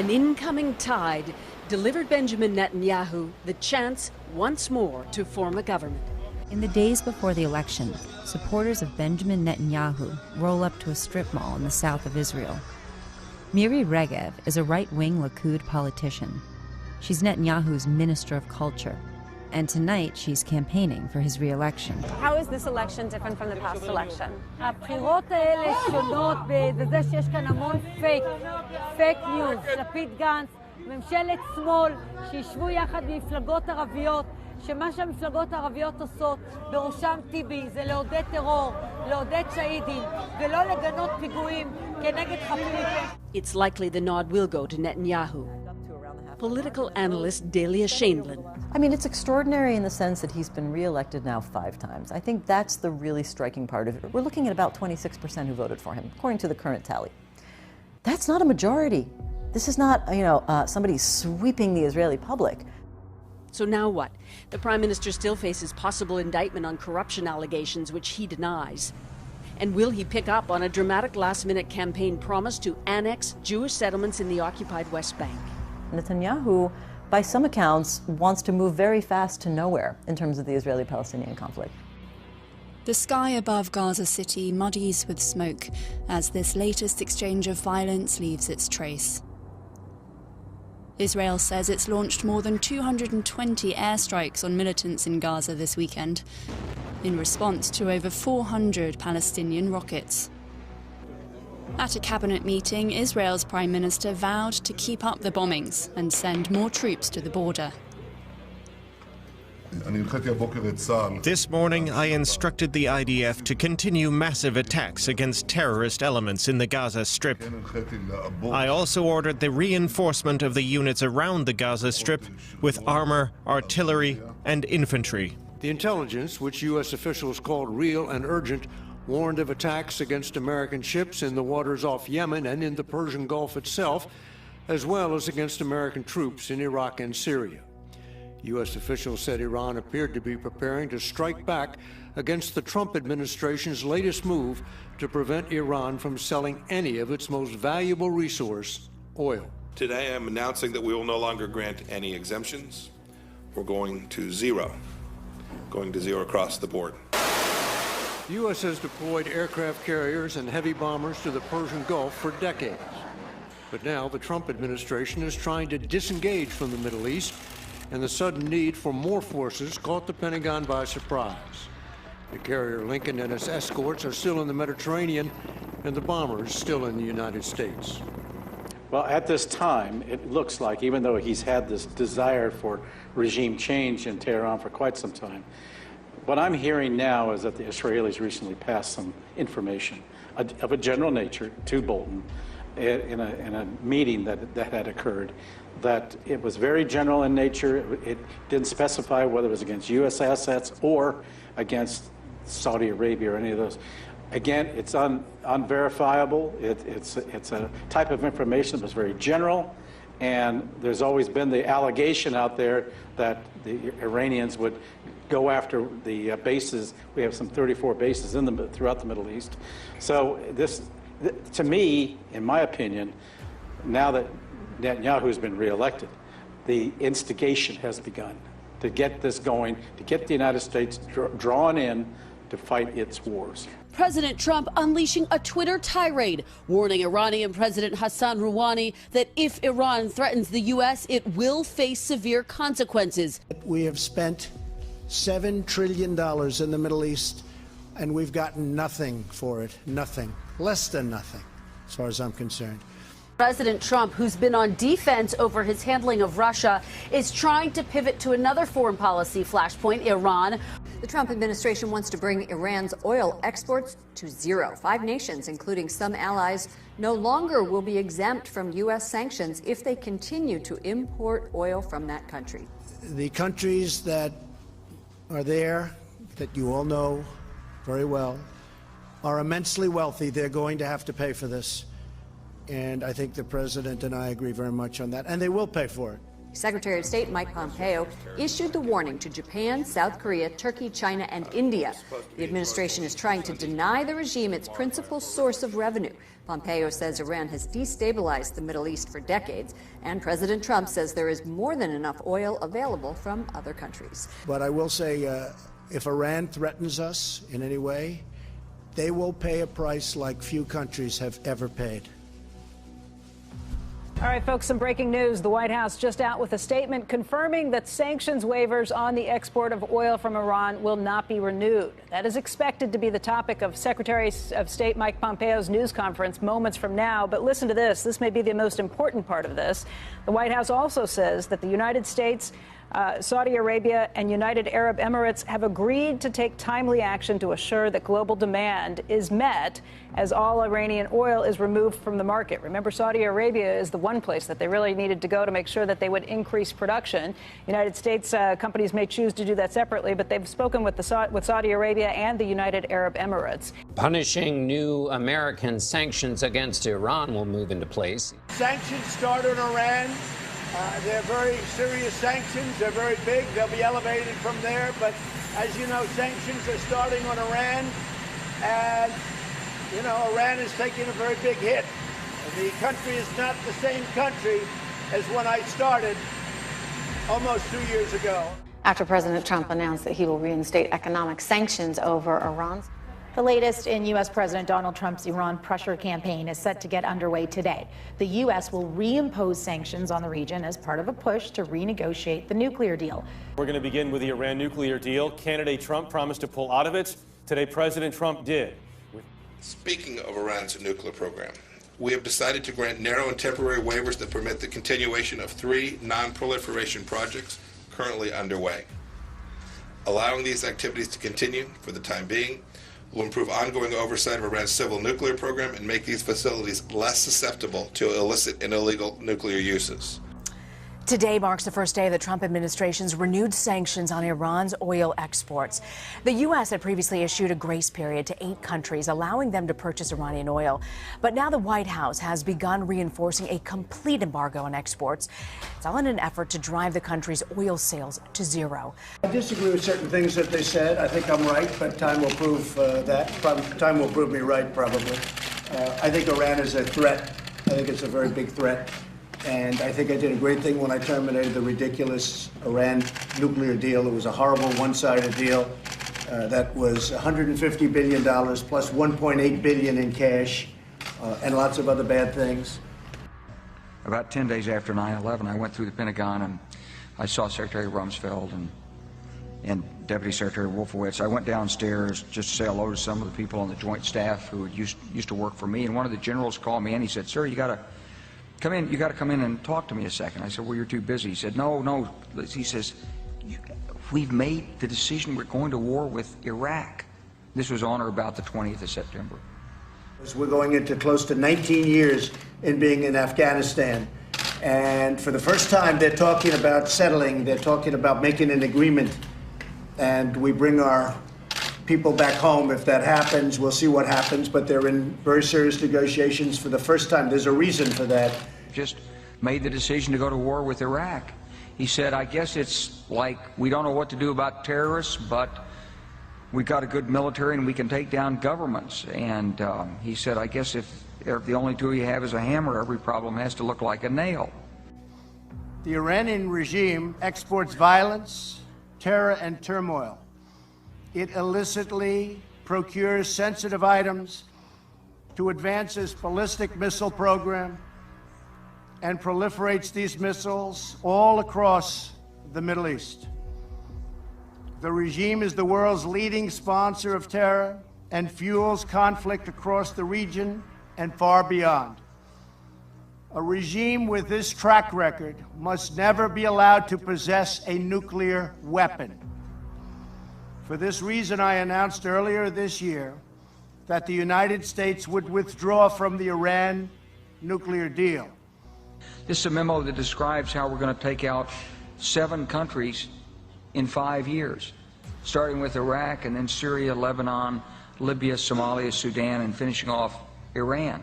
An incoming tide delivered Benjamin Netanyahu the chance once more to form a government. In the days before the election, supporters of Benjamin Netanyahu roll up to a strip mall in the south of Israel. Miri Regev is a right-wing Likud politician. She's Netanyahu's Minister of Culture, and tonight she's campaigning for his re-election. How is this election different from the past election? הבחירות האלה שונות בזה שיש כאן המון פייק ניוז. לפיד גנץ, ממשלת שמאל, שישבו יחד ממפלגות ערביות, שמה שהמפלגות הערביות עושות, בראשם טיבי, זה לעודד טרור, לעודד שהידים, ולא לגנות פיגועים כנגד חפים. It's likely the nod will go to Netanyahu. Political analyst Delia Shaindlin. I mean, it's extraordinary in the sense that he's been re-elected now 5 times. I think that's the really striking part of it. We're looking at about 26% who voted for him, according to the current tally. That's not a majority. This is not, somebody sweeping the Israeli public. So now what? The Prime Minister still faces possible indictment on corruption allegations, which he denies. And will he pick up on a dramatic last-minute campaign promise to annex Jewish settlements in the occupied West Bank? Netanyahu, by some accounts, wants to move very fast to nowhere in terms of the Israeli-Palestinian conflict. The sky above Gaza City muddies with smoke as this latest exchange of violence leaves its trace. Israel says it's launched more than 220 airstrikes on militants in Gaza this weekend, in response to over 400 Palestinian rockets. At a cabinet meeting, Israel's Prime Minister vowed to keep up the bombings and send more troops to the border. This morning, I instructed the IDF to continue massive attacks against terrorist elements in the Gaza Strip. I also ordered the reinforcement of the units around the Gaza Strip with armor, artillery, and infantry. The intelligence, which U.S. officials called real and urgent, warned of attacks against American ships in the waters off Yemen and in the Persian Gulf itself, as well as against American troops in Iraq and Syria. U.S. officials said Iran appeared to be preparing to strike back against the Trump administration's latest move to prevent Iran from selling any of its most valuable resource, oil. Today I'm announcing that we will no longer grant any exemptions. We're going to zero across the board. The U.S. has deployed aircraft carriers and heavy bombers to the Persian Gulf for decades. But now the Trump administration is trying to disengage from the Middle East, and the sudden need for more forces caught the Pentagon by surprise. The carrier Lincoln and its escorts are still in the Mediterranean, and the bombers still in the United States. Well, at this time, it looks like, even though he's had this desire for regime change in Tehran for quite some time, what I'm hearing now is that the Israelis recently passed some information of a general nature to Bolton in a meeting that had occurred, that it was very general in nature. It didn't specify whether it was against U.S. assets or against Saudi Arabia or any of those. Again, it's unverifiable. It's a type of information that was very general, and there's always been the allegation out there that the Iranians would go after the bases. We have some 34 bases throughout the Middle East. So this, to me, in my opinion, now that Netanyahu's been reelected, the instigation has begun to get this going, to get the United States drawn in to fight its wars. President Trump unleashing a Twitter tirade, warning Iranian President Hassan Rouhani that if Iran threatens the U.S., it will face severe consequences. We have spent $7 trillion in the Middle East, and we've gotten nothing for it. Nothing. Less than nothing, as far as I'm concerned. President Trump, who's been on defense over his handling of Russia, is trying to pivot to another foreign policy flashpoint, Iran. The Trump administration wants to bring Iran's oil exports to zero. 5 nations, including some allies, no longer will be exempt from U.S. sanctions if they continue to import oil from that country. The countries that are there, that you all know very well, are immensely wealthy. They're going to have to pay for this. And I think the president and I agree very much on that. And they will pay for it. Secretary of State Mike Pompeo issued the warning to Japan, South Korea, Turkey, China, and India. The administration is trying to deny the regime its principal source of revenue. Pompeo says Iran has destabilized the Middle East for decades, and President Trump says there is more than enough oil available from other countries. But I will say, if Iran threatens us in any way, they will pay a price like few countries have ever paid. All right, folks, some breaking news. The White House just out with a statement confirming that sanctions waivers on the export of oil from Iran will not be renewed. That is expected to be the topic of Secretary of State Mike Pompeo's news conference moments from now. But listen to this. This may be the most important part of this. The White House also says that the United States, Saudi Arabia and United Arab Emirates have agreed to take timely action to assure that global demand is met as all Iranian oil is removed from the market. Remember, Saudi Arabia is the one place that they really needed to go to make sure that they would increase production. United States companies may choose to do that separately, but they've spoken with Saudi Arabia and the United Arab Emirates. Punishing new American sanctions against Iran will move into place. Sanctions start on Iran. They're very serious sanctions. They're very big. They'll be elevated from there. But as you know, sanctions are starting on Iran. And, you know, Iran is taking a very big hit. The country is not the same country as when I started almost 2 years ago. After President Trump announced that he will reinstate economic sanctions over Iran. The latest in U.S. President Donald Trump's Iran pressure campaign is set to get underway today. The U.S. will reimpose sanctions on the region as part of a push to renegotiate the nuclear deal. We're going to begin with the Iran nuclear deal. Candidate Trump promised to pull out of it. Today, President Trump did. Speaking of Iran's nuclear program, we have decided to grant narrow and temporary waivers that permit the continuation of 3 non-proliferation projects currently underway. Allowing these activities to continue for the time being will improve ongoing oversight of Iran's civil nuclear program and make these facilities less susceptible to illicit and illegal nuclear uses. Today marks the first day of the Trump administration's renewed sanctions on Iran's oil exports. The U.S. had previously issued a grace period to 8 countries, allowing them to purchase Iranian oil. But now the White House has begun reinforcing a complete embargo on exports. It's all in an effort to drive the country's oil sales to zero. I disagree with certain things that they said. I think I'm right, but time will prove that. Time will prove me right, probably. I think Iran is a threat. I think it's a very big threat. And I think I did a great thing when I terminated the ridiculous Iran nuclear deal. It was a horrible one-sided deal that was $150 billion plus $1.8 billion in cash and lots of other bad things. About 10 days after 9/11, I went through the Pentagon and I saw Secretary Rumsfeld and Deputy Secretary Wolfowitz. I went downstairs just to say hello to some of the people on the Joint Staff who used to work for me. And one of the generals called me and he said, "Sir, you got to come in. You got to come in and talk to me a second." I said, "Well, you're too busy." He said, No. He says, "We've made the decision. We're going to war with Iraq." This was on or about the 20th of September. We're going into close to 19 years in being in Afghanistan. And for the first time, they're talking about settling. They're talking about making an agreement. And we bring our people back home. If that happens, we'll see what happens. But they're in very serious negotiations for the first time. There's a reason for that. Just made the decision to go to war with Iraq. He said, "I guess it's like we don't know what to do about terrorists, but we've got a good military and we can take down governments." And he said, "I guess if the only tool you have is a hammer, every problem has to look like a nail." The Iranian regime exports violence, terror, and turmoil. It illicitly procures sensitive items to advance its ballistic missile program and proliferates these missiles all across the Middle East. The regime is the world's leading sponsor of terror and fuels conflict across the region and far beyond. A regime with this track record must never be allowed to possess a nuclear weapon. For this reason, I announced earlier this year that the United States would withdraw from the Iran nuclear deal. This is a memo that describes how we're going to take out 7 countries in 5 years, starting with Iraq and then Syria, Lebanon, Libya, Somalia, Sudan, and finishing off Iran.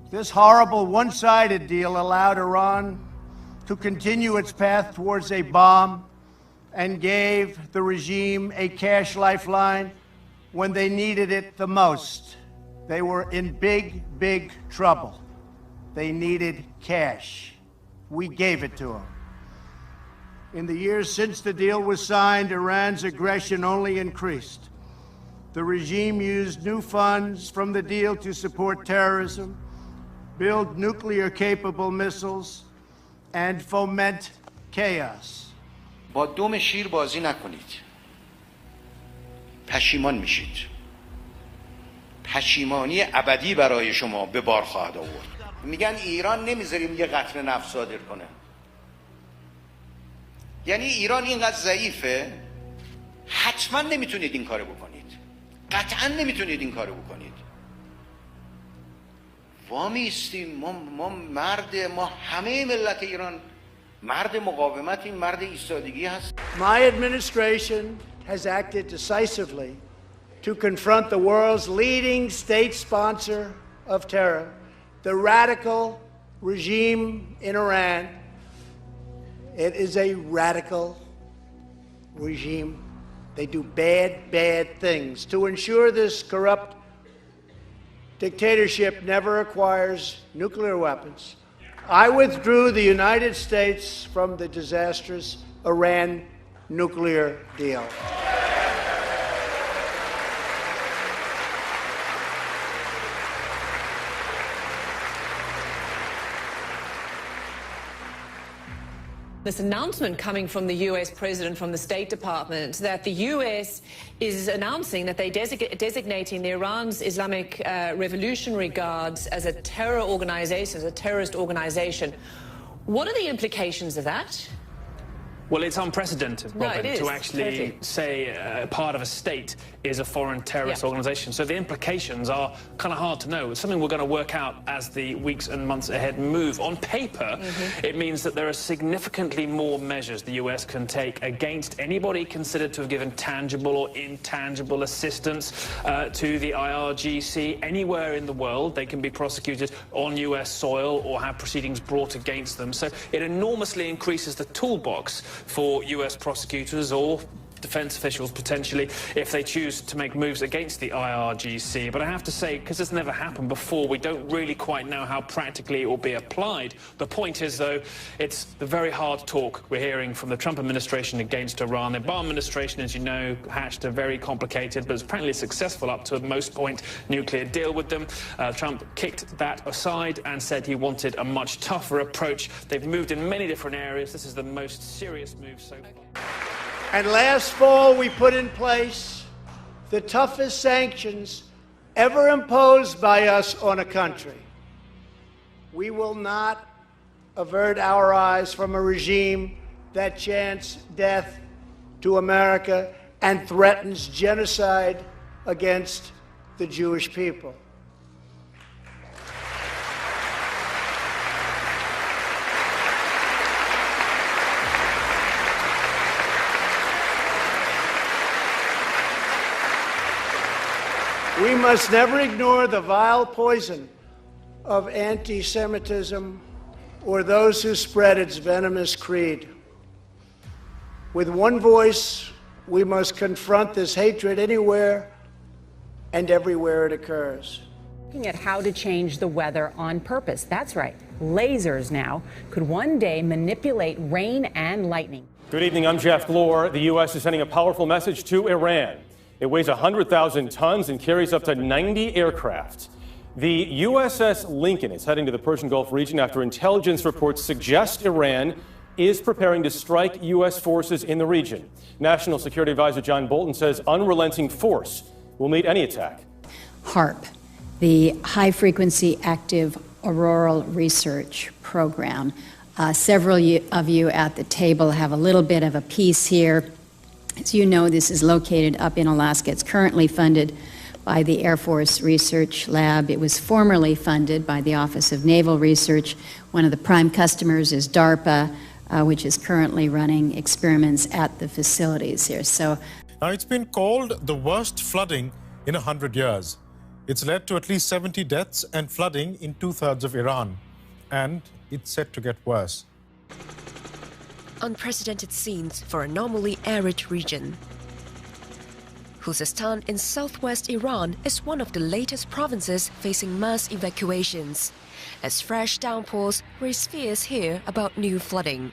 This horrible one-sided deal allowed Iran to continue its path towards a bomb and gave the regime a cash lifeline when they needed it the most. They were in big, big trouble. They needed cash. We gave it to them. In the years since the deal was signed, Iran's aggression only increased. The regime used new funds from the deal to support terrorism, build nuclear-capable missiles, and foment chaos. با دم شیر بازی نکنید. پشیمان میشید. پشیمانی ابدی برای شما به بار خواهد آورد. میگن ایران نمیذاریم یه قتل نفس صادر کنه. یعنی ایران اینقدر ضعیفه حتما نمیتونید این کارو بکنید. قطعا نمیتونید این کارو بکنید. وامیستیم ما مرد ما همه ملت ایران مرد مقاومتیم مرد ایستادگی هست. My administration has acted decisively to confront the world's leading state sponsor of terror, the radical regime in Iran. It is a radical regime. They do bad, bad things. To ensure this corrupt dictatorship never acquires nuclear weapons, I withdrew the United States from the disastrous Iran nuclear deal. This announcement coming from the U.S. President, from the State Department, that the U.S. is announcing that they're designating the Iran's Islamic Revolutionary Guards as a terror organization, as a terrorist organization. What are the implications of that? Well, it's unprecedented, Robin, it is, to actually say part of a state is a foreign terrorist organization. So the implications are kind of hard to know. It's something we're going to work out as the weeks and months ahead move. On paper, it means that there are significantly more measures the US can take against anybody considered to have given tangible or intangible assistance to the IRGC anywhere in the world. They can be prosecuted on US soil or have proceedings brought against them. So it enormously increases the toolbox for US prosecutors or defense officials, potentially, if they choose to make moves against the IRGC. But I have to say, because this never happened before, we don't really quite know how practically it will be applied. The point is, though, it's the very hard talk we're hearing from the Trump administration against Iran. The Obama administration, as you know, hatched a very complicated, but apparently successful up to most point, nuclear deal with them. Trump kicked that aside and said he wanted a much tougher approach. They've moved in many different areas. This is the most serious move so far. And last fall, we put in place the toughest sanctions ever imposed by us on a country. We will not avert our eyes from a regime that chants death to America and threatens genocide against the Jewish people. We must never ignore the vile poison of anti-Semitism or those who spread its venomous creed. With one voice, we must confront this hatred anywhere and everywhere it occurs. Looking at how to change the weather on purpose. That's right. Lasers now could one day manipulate rain and lightning. Good evening, I'm Jeff Glor. The U.S. is sending a powerful message to Iran. It weighs 100,000 tons and carries up to 90 aircraft. The USS Lincoln is heading to the Persian Gulf region after intelligence reports suggest Iran is preparing to strike U.S. forces in the region. National Security Advisor John Bolton says unrelenting force will meet any attack. HAARP, the High Frequency Active Auroral Research Program. Several of you at the table have a little bit of a piece here. As you know, this is located up in Alaska. It's currently funded by the Air Force Research Lab. It was formerly funded by the Office of Naval Research. One of the prime customers is DARPA, which is currently running experiments at the facilities here. So, now, it's been called the worst flooding in 100 years. It's led to at least 70 deaths and flooding in 2/3 of Iran. And it's set to get worse. Unprecedented scenes for a normally arid region. Khuzestan in southwest Iran is one of the latest provinces facing mass evacuations, as fresh downpours raise fears here about new flooding.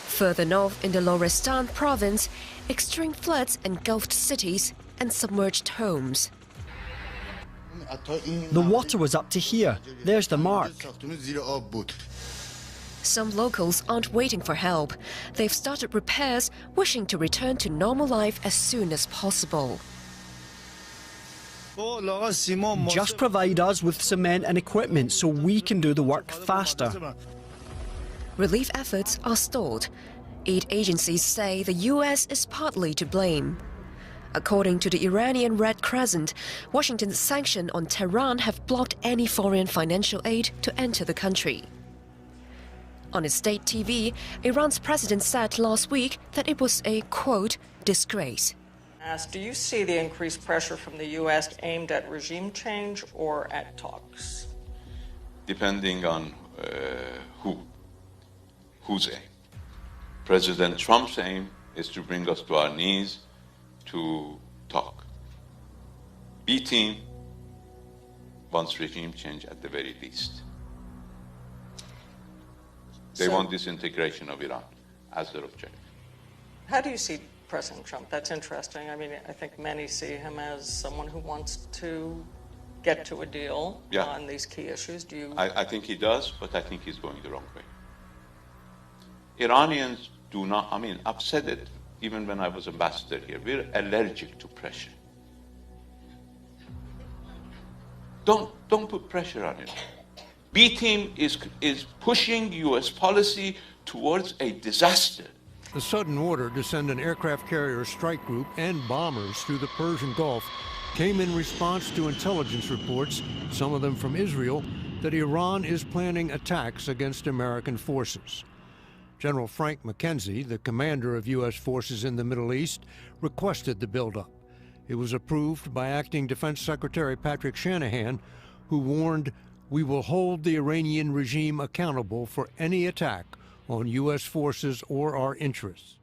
Further north in the Lorestan province, extreme floods engulfed cities and submerged homes. The water was up to here. There's the mark. Some locals aren't waiting for help. They've started repairs, wishing to return to normal life as soon as possible. Just provide us with cement and equipment so we can do the work faster. Relief efforts are stalled. Aid agencies say the U.S. is partly to blame. According to the Iranian Red Crescent, Washington's sanctions on Tehran have blocked any foreign financial aid to enter the country. On its state TV, Iran's president said last week that it was a, quote, disgrace. Do you see the increased pressure from the U.S. aimed at regime change or at talks? Depending on whose aim. President Trump's aim is to bring us to our knees to talk. B team wants regime change at the very least. They want disintegration of Iran as their objective. How do you see President Trump? That's interesting. I mean, I think many see him as someone who wants to get to a deal on these key issues. Do you? I think he does, but I think he's going the wrong way. Iranians do not, I mean, I've said it even when I was ambassador here, we're allergic to pressure. Don't put pressure on it. B team is pushing U.S. policy towards a disaster. The sudden order to send an aircraft carrier strike group and bombers through the Persian Gulf came in response to intelligence reports, some of them from Israel, that Iran is planning attacks against American forces. General Frank McKenzie, the commander of U.S. forces in the Middle East, requested the buildup. It was approved by Acting Defense Secretary Patrick Shanahan, who warned, "We will hold the Iranian regime accountable for any attack on U.S. forces or our interests."